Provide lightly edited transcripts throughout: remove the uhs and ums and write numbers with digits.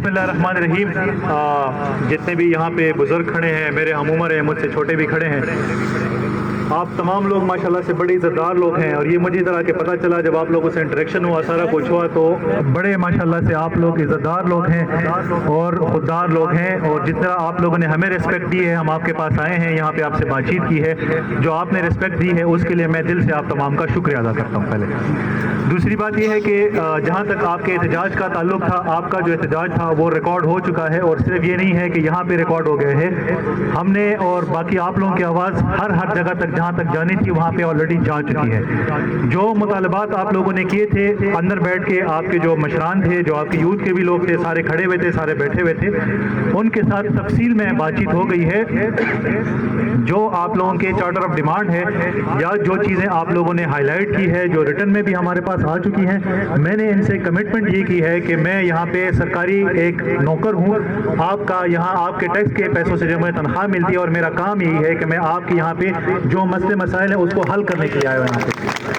बिस्मिल्लाहिर्रहमानिर्रहीम। जितने भी यहाँ पे बुजुर्ग खड़े हैं, मेरे हम उम्र हैं, मुझसे छोटे भी खड़े हैं, आप तमाम लोग माशाल्लाह से बड़े इज़्ज़तदार लोग हैं। और ये मुझे इधर आके पता चला जब आप लोगों से इंटरेक्शन हुआ, सारा कुछ हुआ, तो बड़े माशाल्लाह से आप लोग इज़्ज़तदार लोग हैं और खुददार लोग हैं। और जिस तरह आप लोगों ने हमें रिस्पेक्ट दी है, हम आपके पास आए हैं, यहाँ पे आपसे बातचीत की है, जो आपने रिस्पेक्ट दी है उसके लिए मैं दिल से आप तमाम का शुक्रिया अदा करता हूँ। पहले दूसरी बात यह है कि जहाँ तक आपके एहतजाज का ताल्लुक था, आपका जो एहतजाज था वो रिकॉर्ड हो चुका है। और सिर्फ ये नहीं है कि यहाँ पे रिकॉर्ड हो गए हैं, हमने और बाकी आप लोगों की आवाज़ हर जगह तक जहाँ तक जानी थी वहाँ पे ऑलरेडी जा चुकी है। जो मुतालबात आप लोगों ने किए थे अंदर बैठ के, आपके जो मशरान थे, जो आपके यूथ के भी लोग थे, सारे खड़े हुए थे, सारे बैठे हुए थे, उनके साथ तफसील में बातचीत हो गई है। जो आप लोगों के चार्टर ऑफ डिमांड है या जो चीज़ें आप लोगों ने हाईलाइट की है, जो रिटर्न में भी हमारे पास आ चुकी हैं, मैंने इनसे कमिटमेंट ये की है कि मैं यहाँ पे सरकारी एक नौकर हूँ, आपका यहाँ आपके टैक्स के पैसों से जो मुझे तनख्वाह मिलती है, और मेरा काम यही है कि मैं आपके यहाँ पे जो मसले मसाइल हैं उसको हल करने के लिए आया हूँ। यहाँ पे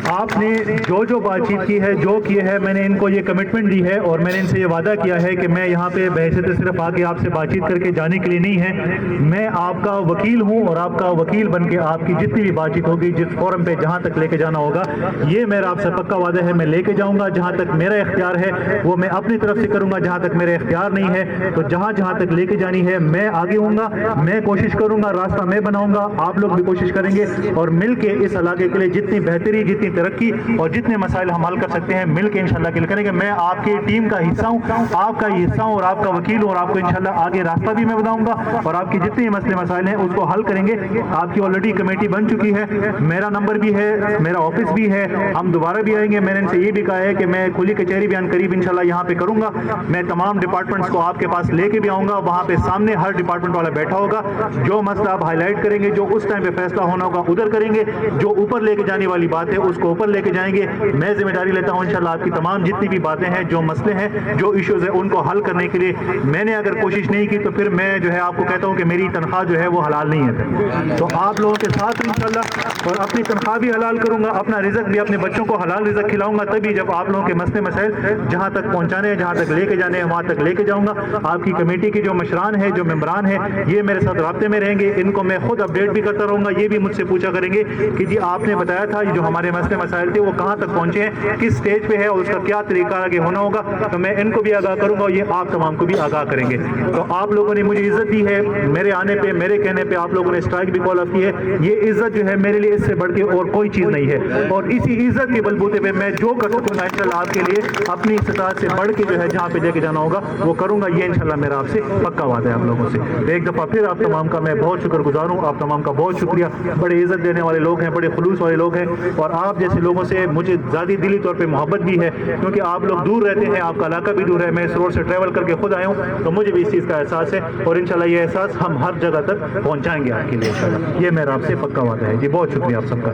आपने जो बातचीत की है, जो किए है, मैंने इनको ये कमिटमेंट दी है और मैंने इनसे ये वादा किया है कि मैं यहाँ पे बहैसियत सिर्फ आके आपसे बातचीत करके जाने के लिए नहीं है, मैं आपका वकील हूँ और आपका वकील बन के आपकी जितनी भी बातचीत होगी, जिस फोरम पे जहाँ तक लेके जाना होगा, ये मेरा आपसे पक्का वादा है, मैं लेके जाऊँगा। जहाँ तक मेरा इख्तियार है वो मैं अपनी तरफ से करूँगा, जहाँ तक मेरा इख्तियार नहीं है तो जहाँ तक लेके जानी है मैं आगे हूँगा, मैं कोशिश करूँगा, रास्ता मैं बनाऊँगा, आप लोग भी कोशिश करेंगे और मिल के इस इलाके के लिए जितनी बेहतरी, जितनी तरक्की और जितने मसाइल हम हल कर सकते हैं मिल के इंशाल्लाह के लिए करेंगे। मैं आपकी टीम का हिस्सा हूँ, आपका हिस्सा हूँ और आपका वकील हूँ, और आपको इंशाल्लाह आगे रास्ता भी मैं बताऊंगा और आपकी जितने मसले मसाइल हैं उसको हल करेंगे। आपकी ऑलरेडी कमेटी बन चुकी है, मेरा नंबर भी है, मेरा ऑफिस भी है, हम दोबारा भी आएंगे। मैंने इनसे ये भी कहा है कि मैं खुली कचहरी बयान करीब इंशाल्लाह यहाँ पे करूंगा, मैं तमाम डिपार्टमेंट्स को आपके पास लेके भी आऊंगा, वहाँ पे सामने हर डिपार्टमेंट वाला बैठा होगा, जो मसला आप हाईलाइट करेंगे, जो उस टाइम पे फैसला होना होगा उधर करेंगे, जो ऊपर लेके जाने वाली बात है उसको ऊपर लेके जाएंगे। मैं जिम्मेदारी लेता हूं इंशाल्लाह आपकी तमाम जितनी भी बातें हैं, जो मसले हैं, जो इश्यूज है, उनको हल करने के लिए। मैंने अगर कोशिश नहीं की तो फिर मैं जो है आपको कहता हूं कि मेरी तनख्वाह जो है वो हलाल नहीं है। तो आप लोगों के साथ इंशाल्लाह और अपनी तनख्वाह भी हलाल करूंगा, अपना रिज़्क भी, अपने बच्चों को हलाल रिज़्क खिलाऊंगा, तभी जब आप लोगों के मसले मसाइल जहां तक पहुंचाने हैं, जहां तक लेके जाने हैं वहां तक लेके जाऊंगा। आपकी कमेटी के जो मशरान है, जो मेंबरान है, ये मेरे साथ राब्ते में रहेंगे, इनको मैं खुद अपडेट भी करता रहूंगा। ये भी मुझसे पूछा करेंगे कि जी आपने बताया था ये जो हमारे मसले मसाइल थे वो कहाँ तक पहुंचे हैं, किस स्टेज पे है और उसका क्या तरीका आगे होना होगा, तो मैं इनको भी आगाह करूंगा और ये आप तमाम को भी आगाह करेंगे। तो आप लोगों ने मुझे इज्जत दी है, मेरे आने पे, मेरे कहने पे आप लोगों ने स्ट्राइक भी कॉल ऑफ की है। ये इज्जत जो है मेरे लिए इससे बढ़ के और कोई चीज नहीं है, और इसी इज्जत के बलबूते पे मैं जो कर सकूंगा इंशाल्लाह आपके लिए अपनी इस्तात से बढ़ के जो है जहाँ पे लेके जाना होगा वो करूंगा। ये इंशाल्लाह मेरा आपसे पक्का वादा है आप लोगों से। एक दफा फिर आप तमाम का मैं बहुत शुक्रगुजार हूँ, आप तमाम का बहुत शुक्रिया। बड़े इज्जत देने वाले लोग हैं, बड़े खुलूस वाले लोग हैं, और आप जैसे लोगों से मुझे ज़्यादा दिली तौर पे मोहब्बत भी है, क्योंकि आप लोग दूर रहते हैं, आपका इलाका भी दूर है, मैं इस रोड से ट्रैवल करके खुद आया हूँ, तो मुझे भी इस चीज़ का एहसास है और इंशाल्लाह ये एहसास हम हर जगह तक पहुँचाएंगे आपके लिए इंशाल्लाह। ये मेरा आपसे पक्का वादा है जी। बहुत शुक्रिया आप सबका,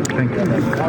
थैंक यू।